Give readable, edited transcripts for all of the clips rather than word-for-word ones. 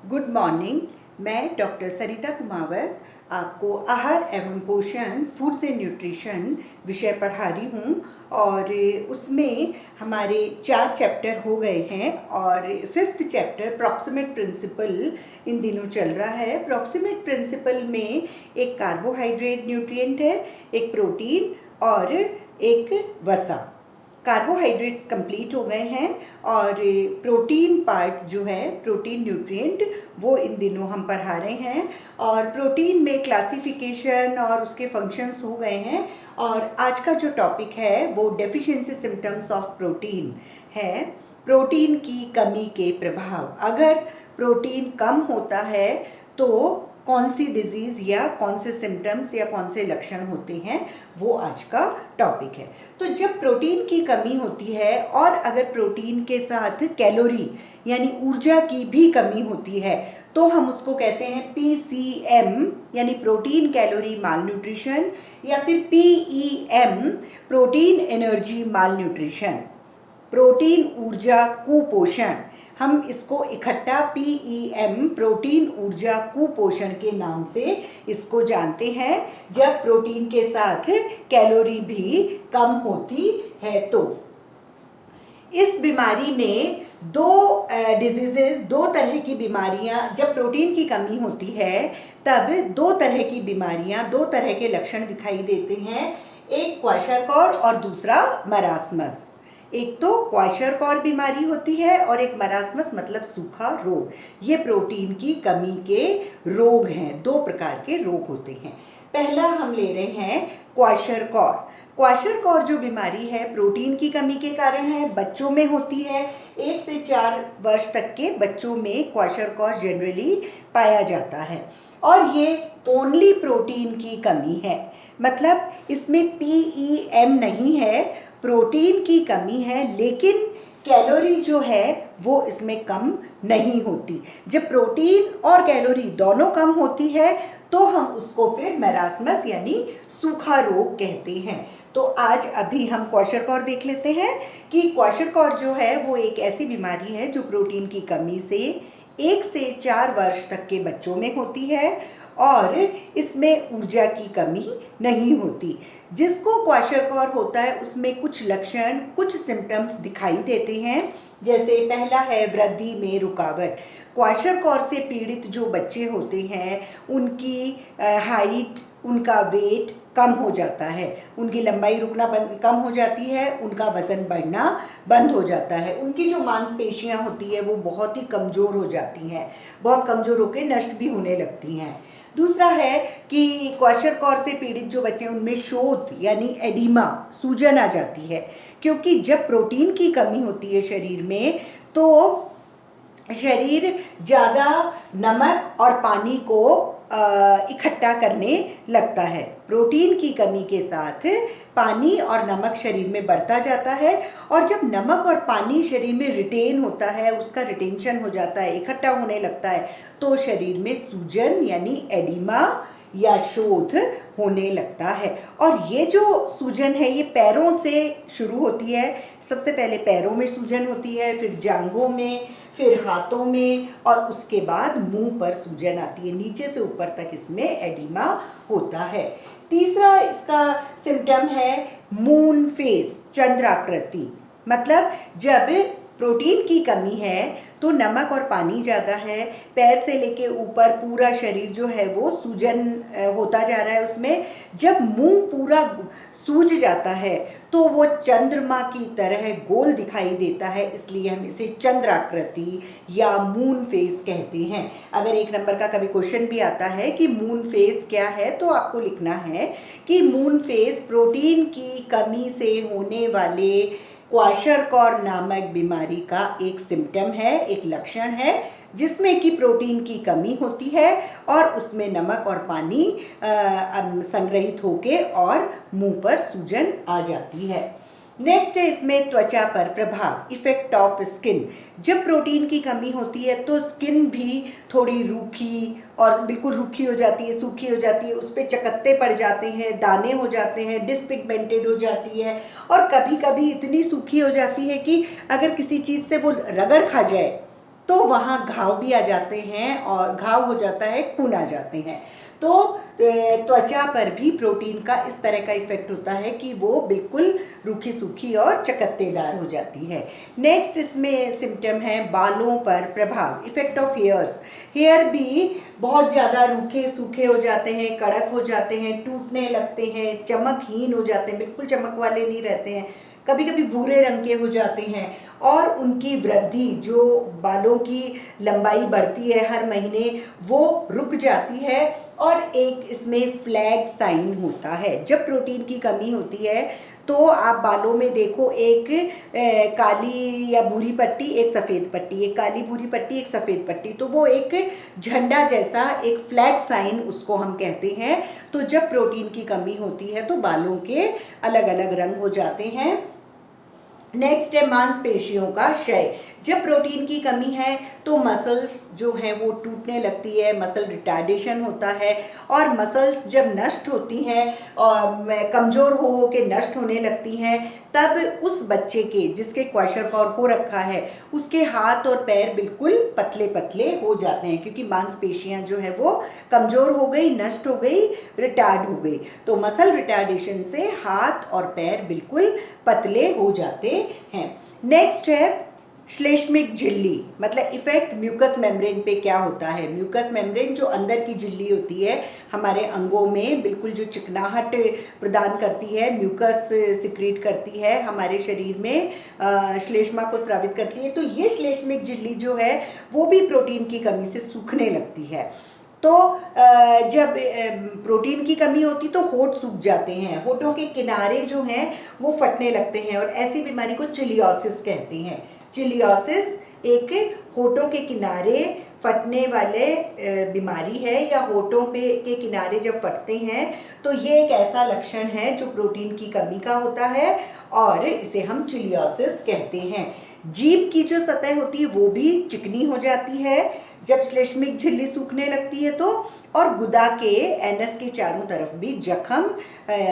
Good morning. मैं doctor सरिता कुमावत आपको आहार एवं पोषण फूड्स एंड न्यूट्रिशन विषय पढ़ा रही हूँ और उसमें हमारे 4 चैप्टर हो गए हैं और 5th चैप्टर प्रॉक्सिमेट प्रिंसिपल इन दिनों चल रहा है। प्रॉक्सिमेट प्रिंसिपल में एक कार्बोहाइड्रेट न्यूट्रिएंट है, एक प्रोटीन और एक वसा। कार्बोहाइड्रेट्स कंप्लीट हो गए हैं और प्रोटीन पार्ट जो है, प्रोटीन न्यूट्रिएंट, वो इन दिनों हम पढ़ा रहे हैं और प्रोटीन में क्लासिफिकेशन और उसके फंक्शंस हो गए हैं। और आज का जो टॉपिक है वो डेफिशिएंसी सिम्टम्स ऑफ प्रोटीन है। प्रोटीन की कमी के प्रभाव, अगर प्रोटीन कम होता है तो कौन सी डिजीज़ या कौन से सिम्टम्स या कौन से लक्षण होते हैं, वो आज का टॉपिक है। तो जब प्रोटीन की कमी होती है और अगर प्रोटीन के साथ कैलोरी यानी ऊर्जा की भी कमी होती है तो हम उसको कहते हैं PCM यानी प्रोटीन कैलोरी माल न्यूट्रिशन या फिर PEM प्रोटीन एनर्जी माल न्यूट्रिशन, प्रोटीन ऊर्जा कुपोषण। हम इसको इकट्ठा PEM प्रोटीन ऊर्जा कुपोषण के नाम से इसको जानते हैं जब प्रोटीन के साथ कैलोरी भी कम होती है। तो इस बीमारी में दो डिजीजेस, दो तरह की बीमारियां, जब प्रोटीन की कमी होती है तब दो तरह की बीमारियां, दो तरह के लक्षण दिखाई देते हैं, एक क्वाशरकॉर और दूसरा मरासमस। एक तो क्वाशरकॉर बीमारी होती है और एक मरासमस मतलब सूखा रोग। ये प्रोटीन की कमी के रोग हैं, दो प्रकार के रोग होते हैं। पहला हम ले रहे हैं क्वाशरकॉर। क्वाशरकॉर जो बीमारी है प्रोटीन की कमी के कारण है, बच्चों में होती है। 1 से 4 वर्ष तक के बच्चों में क्वाशरकॉर जनरली पाया जाता है और ये ओनली प्रोटीन की कमी है, मतलब इसमें PEM नहीं है, प्रोटीन की कमी है, लेकिन कैलोरी जो है वो इसमें कम नहीं होती। जब प्रोटीन और कैलोरी दोनों कम होती है तो हम उसको फिर मरासमस यानी सूखा रोग कहते हैं। तो आज अभी हम क्वाशरकॉर देख लेते हैं कि क्वाशरकॉर जो है वो एक ऐसी बीमारी है जो प्रोटीन की कमी से 1 से 4 वर्ष तक के बच्चों में होती है और इसमें ऊर्जा की कमी नहीं होती। जिसको क्वाशरकॉर होता है उसमें कुछ लक्षण, कुछ सिम्टम्स दिखाई देते हैं। जैसे पहला है वृद्धि में रुकावट। क्वाशरकॉर से पीड़ित जो बच्चे होते हैं उनकी हाइट, उनका वेट कम हो जाता है, उनकी लंबाई रुकना कम हो जाती है, उनका वज़न बढ़ना बंद हो जाता है, उनकी जो मांसपेशियां होती है वो बहुत ही कमज़ोर हो जाती हैं, बहुत कमज़ोर होकर नष्ट भी होने लगती हैं। दूसरा है कि क्वाशरकॉर से पीड़ित जो बच्चे उनमें शोथ यानी एडिमा, सूजन आ जाती है, क्योंकि जब प्रोटीन की कमी होती है शरीर में तो शरीर ज़्यादा नमक और पानी को इकट्ठा करने लगता है। प्रोटीन की कमी के साथ पानी और नमक शरीर में बढ़ता जाता है और जब नमक और पानी शरीर में रिटेन होता है, उसका रिटेंशन हो जाता है, इकट्ठा होने लगता है, तो शरीर में सूजन यानी एडिमा या शोथ होने लगता है। और ये जो सूजन है ये पैरों से शुरू होती है। सबसे पहले पैरों में सूजन होती है, फिर जांघों में, फिर हाथों में और उसके बाद मुंह पर सूजन आती है। नीचे से ऊपर तक इसमें एडिमा होता है। तीसरा इसका सिम्टम है मून फेस, चंद्राकृति, मतलब जब प्रोटीन की कमी है तो नमक और पानी ज़्यादा है, पैर से लेके ऊपर पूरा शरीर जो है वो सूजन होता जा रहा है उसमें। जब मुंह पूरा सूज जाता है तो वो चंद्रमा की तरह गोल दिखाई देता है, इसलिए हम इसे चंद्राकृति या मून फेस कहते हैं। अगर 1 नंबर का कभी क्वेश्चन भी आता है कि मून फेस क्या है तो आपको लिखना है कि मून फेस प्रोटीन की कमी से होने वाले क्वाशरकॉर नामक बीमारी का एक सिम्टम है, एक लक्षण है, जिसमें कि प्रोटीन की कमी होती है और उसमें नमक और पानी संग्रहित होके और मुंह पर सूजन आ जाती है। नेक्स्ट है इसमें त्वचा पर प्रभाव, इफेक्ट ऑफ स्किन। जब प्रोटीन की कमी होती है तो स्किन भी थोड़ी रूखी और बिल्कुल रूखी हो जाती है, सूखी हो जाती है, उस पर चकत्ते पड़ जाते हैं, दाने हो जाते हैं, डिसपिगमेंटेड हो जाती है और कभी कभी इतनी सूखी हो जाती है कि अगर किसी चीज़ से वो रगड़ खा जाए तो वहाँ घाव भी आ जाते हैं और घाव हो जाता है, खून आ जाते हैं। तो त्वचा पर भी प्रोटीन का इस तरह का इफेक्ट होता है कि वो बिल्कुल रूखी सूखी और चकत्तेदार हो जाती है। नेक्स्ट इसमें सिम्टम है बालों पर प्रभाव, इफेक्ट ऑफ हेयर्स। हेयर भी बहुत ज़्यादा रूखे सूखे हो जाते हैं, कड़क हो जाते हैं, टूटने लगते हैं, चमकहीन हो जाते हैं, बिल्कुल चमक वाले नहीं रहते हैं, कभी कभी भूरे रंग के हो जाते हैं, और उनकी वृद्धि, जो बालों की लंबाई बढ़ती है हर महीने, वो रुक जाती है। और एक इसमें फ्लैग साइन होता है। जब प्रोटीन की कमी होती है तो आप बालों में देखो, एक काली या भूरी पट्टी, एक सफ़ेद पट्टी, एक काली भूरी पट्टी, एक सफ़ेद पट्टी, तो वो एक झंडा जैसा, एक फ्लैग साइन उसको हम कहते हैं। तो जब प्रोटीन की कमी होती है तो बालों के अलग अलग रंग हो जाते हैं। नेक्स्ट है मांसपेशियों का क्षय। जब प्रोटीन की कमी है तो मसल्स जो हैं वो टूटने लगती है, मसल रिटार्डेशन होता है, और मसल्स जब नष्ट होती हैं और कमज़ोर हो के नष्ट होने लगती हैं, तब उस बच्चे के जिसके क्वाशरकॉर हो रखा है उसके हाथ और पैर बिल्कुल पतले पतले हो जाते हैं, क्योंकि मांसपेशियां जो है वो कमज़ोर हो गई, नष्ट हो गई, रिटार्ड हो गई। तो मसल रिटार्डेशन से हाथ और पैर बिल्कुल पतले हो जाते हैं। नेक्स्ट है श्लेष्मिक झिल्ली, मतलब इफेक्ट म्यूकस मेम्ब्रेन पे क्या होता है। म्यूकस मेम्ब्रेन जो अंदर की झिल्ली होती है हमारे अंगों में, बिल्कुल जो चिकनाहट प्रदान करती है, म्यूकस सिक्रीट करती है हमारे शरीर में, श्लेष्मा को स्रावित करती है। तो ये श्लेष्मिक झिल्ली जो है वो भी प्रोटीन की कमी से सूखने लगती है। तो जब प्रोटीन की कमी होती तो होठ सूख जाते हैं, होठों के किनारे जो हैं वो फटने लगते हैं, और ऐसी बीमारी को चिलियोसिस कहते हैं। चिलियोसिस एक होठों के किनारे फटने वाले बीमारी है, या होठों पे के किनारे जब फटते हैं तो ये एक ऐसा लक्षण है जो प्रोटीन की कमी का होता है, और इसे हम चिलियोसिस कहते हैं। जीभ की जो सतह होती है वो भी चिकनी हो जाती है जब श्लेष्मिक झिल्ली सूखने लगती है तो, और गुदा के एनस के चारों तरफ भी जख्म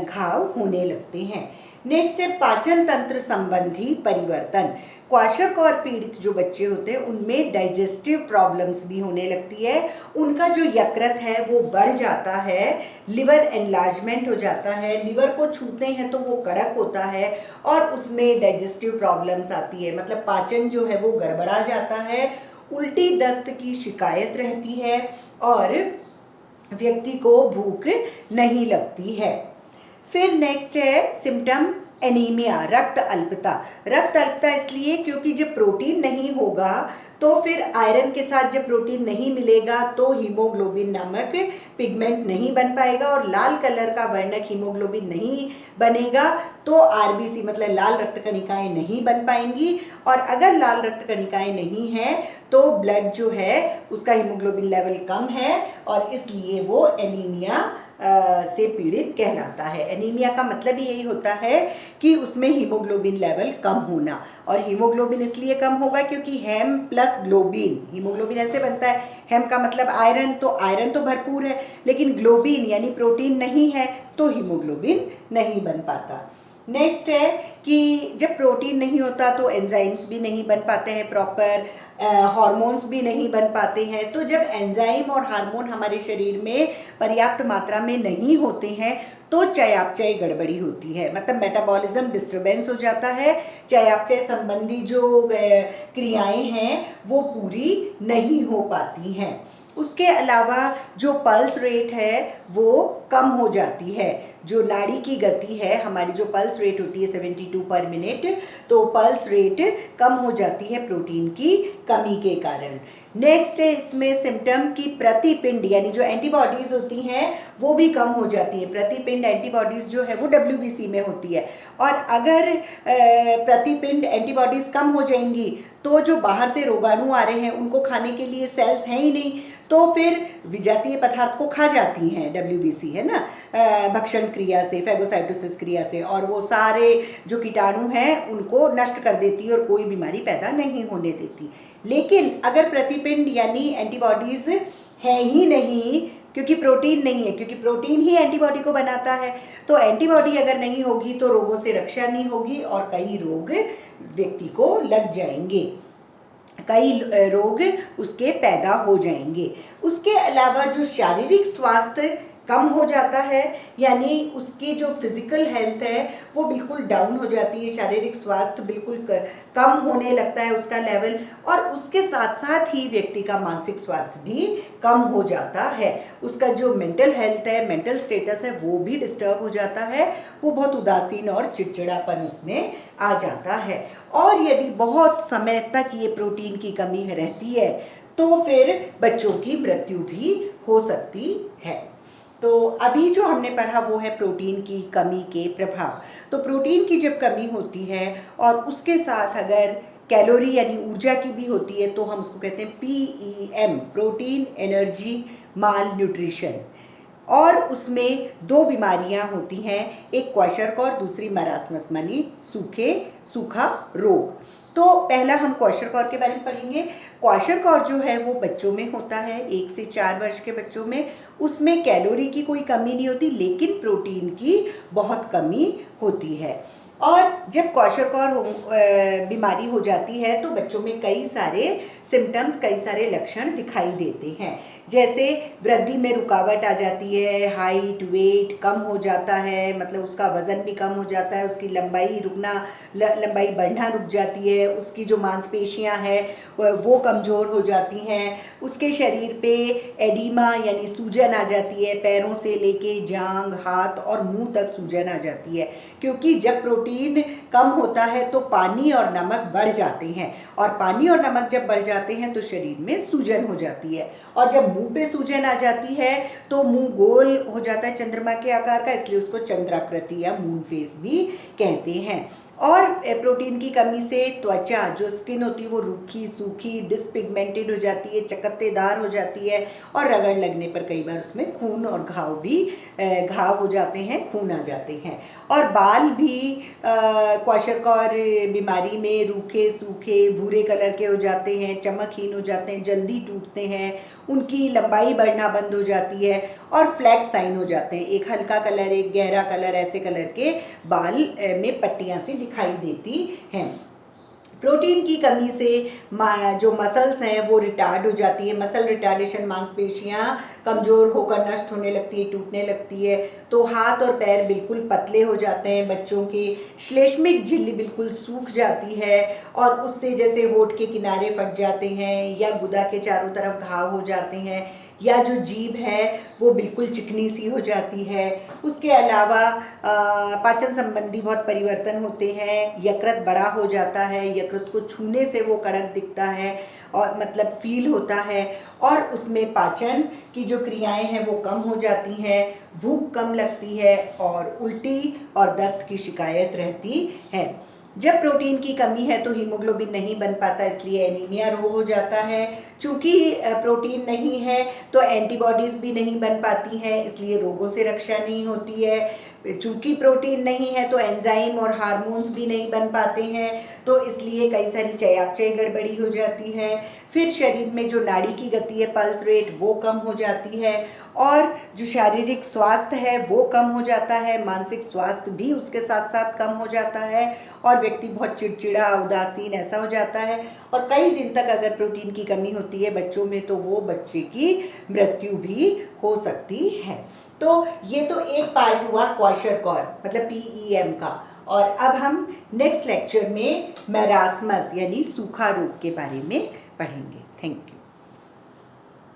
घाव होने लगते हैं। नेक्स्ट है पाचन तंत्र संबंधी परिवर्तन। क्वाशरकॉर पीड़ित जो बच्चे होते हैं उनमें डाइजेस्टिव प्रॉब्लम्स भी होने लगती है, उनका जो यकृत है वो बढ़ जाता है, लिवर एनलार्जमेंट हो जाता है, लिवर को छूते हैं तो वो कड़क होता है, और उसमें डाइजेस्टिव प्रॉब्लम्स आती है, मतलब पाचन जो है वो गड़बड़ा जाता है, उल्टी दस्त की शिकायत रहती है, और व्यक्ति को भूख नहीं लगती है। फिर नेक्स्ट है सिम्टम एनीमिया, रक्त अल्पता। रक्त अल्पता इसलिए क्योंकि जब प्रोटीन नहीं होगा तो फिर आयरन के साथ जब प्रोटीन नहीं मिलेगा तो हीमोग्लोबिन नामक पिगमेंट नहीं बन पाएगा, और लाल कलर का वर्णक हीमोग्लोबिन नहीं बनेगा तो आरबीसी मतलब लाल रक्त कणिकाएं नहीं बन पाएंगी, और अगर लाल रक्त कणिकाएं नहीं हैं तो ब्लड जो है उसका हीमोग्लोबिन लेवल कम है, और इसलिए वो एनीमिया से पीड़ित कहलाता है। एनीमिया का मतलब ही यही होता है कि उसमें हीमोग्लोबिन लेवल कम होना, और हीमोग्लोबिन इसलिए कम होगा क्योंकि हेम प्लस ग्लोबिन, हीमोग्लोबिन ऐसे बनता है, हेम का मतलब आयरन, तो आयरन तो भरपूर है, लेकिन ग्लोबिन यानी प्रोटीन नहीं है तो हीमोग्लोबिन नहीं बन पाता। नेक्स्ट है कि जब प्रोटीन नहीं होता तो एंजाइम्स भी नहीं बन पाते हैं प्रॉपर, हार्मोन्स भी नहीं बन पाते हैं। तो जब एंजाइम और हार्मोन हमारे शरीर में पर्याप्त मात्रा में नहीं होते हैं तो चयापचय गड़बड़ी होती है, मतलब मेटाबॉलिज्म डिस्टर्बेंस हो जाता है, चयापचय संबंधी जो क्रियाएं हैं वो पूरी नहीं हो पाती हैं। उसके अलावा जो पल्स रेट है वो कम हो जाती है, जो नाड़ी की गति है हमारी, जो पल्स रेट होती है 72 पर मिनट, तो पल्स रेट कम हो जाती है प्रोटीन की कमी के कारण। नेक्स्ट है इसमें सिम्टम की प्रतिपिंड यानी जो एंटीबॉडीज़ होती हैं वो भी कम हो जाती है। प्रतिपिंड एंटीबॉडीज़ जो है वो WBC में होती है, और अगर प्रतिपिंड एंटीबॉडीज़ कम हो जाएंगी तो जो बाहर से रोगाणु आ रहे हैं उनको खाने के लिए सेल्स हैं ही नहीं, तो फिर विजातीय पदार्थ को खा जाती हैं WBC, है ना, भक्षण क्रिया से, फैगोसाइटोसिस क्रिया से, और वो सारे जो कीटाणु हैं उनको नष्ट कर देती है और कोई बीमारी पैदा नहीं होने देती। लेकिन अगर प्रतिपिंड यानी एंटीबॉडीज़ है ही नहीं, क्योंकि प्रोटीन नहीं है, क्योंकि प्रोटीन ही एंटीबॉडी को बनाता है, तो एंटीबॉडी अगर नहीं होगी तो रोगों से रक्षा नहीं होगी और कई रोग व्यक्ति को लग जाएंगे। कई रोग उसके पैदा हो जाएंगे। उसके अलावा जो शारीरिक स्वास्थ्य कम हो जाता है, यानी उसकी जो फिजिकल हेल्थ है वो बिल्कुल डाउन हो जाती है, शारीरिक स्वास्थ्य बिल्कुल कम होने लगता है उसका लेवल, और उसके साथ साथ ही व्यक्ति का मानसिक स्वास्थ्य भी कम हो जाता है। उसका जो मेंटल हेल्थ है, मेंटल स्टेटस है, वो भी डिस्टर्ब हो जाता है, वो बहुत उदासीन और चिड़चिड़ापन उसमें आ जाता है। और यदि बहुत समय तक ये प्रोटीन की कमी रहती है तो फिर बच्चों की मृत्यु भी हो सकती है। तो अभी जो हमने पढ़ा वो है प्रोटीन की कमी के प्रभाव। तो प्रोटीन की जब कमी होती है और उसके साथ अगर कैलोरी यानी ऊर्जा की भी होती है तो हम उसको कहते हैं PEM, प्रोटीन एनर्जी माल न्यूट्रिशन। और उसमें दो बीमारियां होती हैं, एक क्वाशरकॉर, दूसरी मरासमस मानी सूखा रोग। तो पहला हम क्वाशरकॉर के बारे में पढ़ेंगे। क्वाशरकॉर जो है वो बच्चों में होता है, 1 से 4 वर्ष के बच्चों में। उसमें कैलोरी की कोई कमी नहीं होती, लेकिन प्रोटीन की बहुत कमी होती है। और जब क्वाशरकॉर बीमारी हो जाती है तो बच्चों में कई सारे सिम्टम्स, कई सारे लक्षण दिखाई देते हैं। जैसे वृद्धि में रुकावट आ जाती है, हाइट वेट कम हो जाता है, मतलब उसका वज़न भी कम हो जाता है, उसकी लंबाई बढ़ना रुक जाती है, उसकी जो मांसपेशियां हैं वो कमज़ोर हो जाती हैं, उसके शरीर पे एडिमा यानी सूजन आ जाती है, पैरों से लेके जांघ, हाथ और मुंह तक सूजन आ जाती है। क्योंकि जब प्रोटीन कम होता है तो पानी और नमक बढ़ जाते हैं, और पानी और नमक जब बढ़ जाते हैं तो शरीर में सूजन हो जाती है, और जब मुंह पे सूजन आ जाती है तो मुंह गोल हो जाता है चंद्रमा के आकार का, इसलिए उसको चंद्राकृति या मून फेस भी कहते हैं। और प्रोटीन की कमी से त्वचा, जो स्किन होती है वो रूखी सूखी डिसपिगमेंटेड हो जाती है, चकत्तेदार हो जाती है, और रगड़ लगने पर कई बार उसमें खून और घाव हो जाते हैं, खून आ जाते हैं। और बाल भी क्वाशरकॉर बीमारी में रूखे सूखे भूरे कलर के हो जाते हैं, चमकहीन हो जाते हैं, जल्दी टूटते हैं, उनकी लंबाई बढ़ना बंद हो जाती है, और फ्लैग साइन हो जाते हैं, एक हल्का कलर एक गहरा कलर, ऐसे कलर के बाल में पट्टियां सी दिखाई देती हैं। प्रोटीन की कमी से जो मसल्स हैं वो रिटार्ड हो जाती है, मसल रिटार्डेशन, मांसपेशियां कमज़ोर होकर नष्ट होने लगती है, टूटने लगती है। तो हाथ और पैर बिल्कुल पतले हो जाते हैं बच्चों की, श्लेष्मिक झिल्ली बिल्कुल सूख जाती है, और उससे जैसे होठ के किनारे फट जाते हैं, या गुदा के चारों तरफ घाव हो जाते हैं, या जो जीभ है वो बिल्कुल चिकनी सी हो जाती है। उसके अलावा पाचन संबंधी बहुत परिवर्तन होते हैं, यकृत बड़ा हो जाता है, यकृत को छूने से वो कड़क दिखता है और मतलब फील होता है, और उसमें पाचन की जो क्रियाएं हैं वो कम हो जाती हैं, भूख कम लगती है, और उल्टी और दस्त की शिकायत रहती है। जब प्रोटीन की कमी है तो हीमोग्लोबिन नहीं बन पाता, इसलिए एनीमिया रोग हो जाता है। चूँकि प्रोटीन नहीं है तो एंटीबॉडीज़ भी नहीं बन पाती हैं, इसलिए रोगों से रक्षा नहीं होती है। चूँकि प्रोटीन नहीं है तो एंजाइम और हार्मोन्स भी नहीं बन पाते हैं, तो इसलिए कई सारी चयापचय गड़बड़ी हो जाती है। फिर शरीर में जो नाड़ी की गति है, पल्स रेट, वो कम हो जाती है, और जो शारीरिक स्वास्थ्य है वो कम हो जाता है, मानसिक स्वास्थ्य भी उसके साथ साथ कम हो जाता है, और व्यक्ति बहुत चिड़चिड़ा उदासीन ऐसा हो जाता है। और कई दिन तक अगर प्रोटीन की कमी होती है बच्चों में तो वो बच्चे की मृत्यु भी हो सकती है। तो ये तो एक पार्ट हुआ क्वाशरकॉर मतलब PEM का। और अब हम नेक्स्ट लेक्चर में मैरास्मस यानी सूखा रोग के बारे में पढ़ेंगे। Thank you.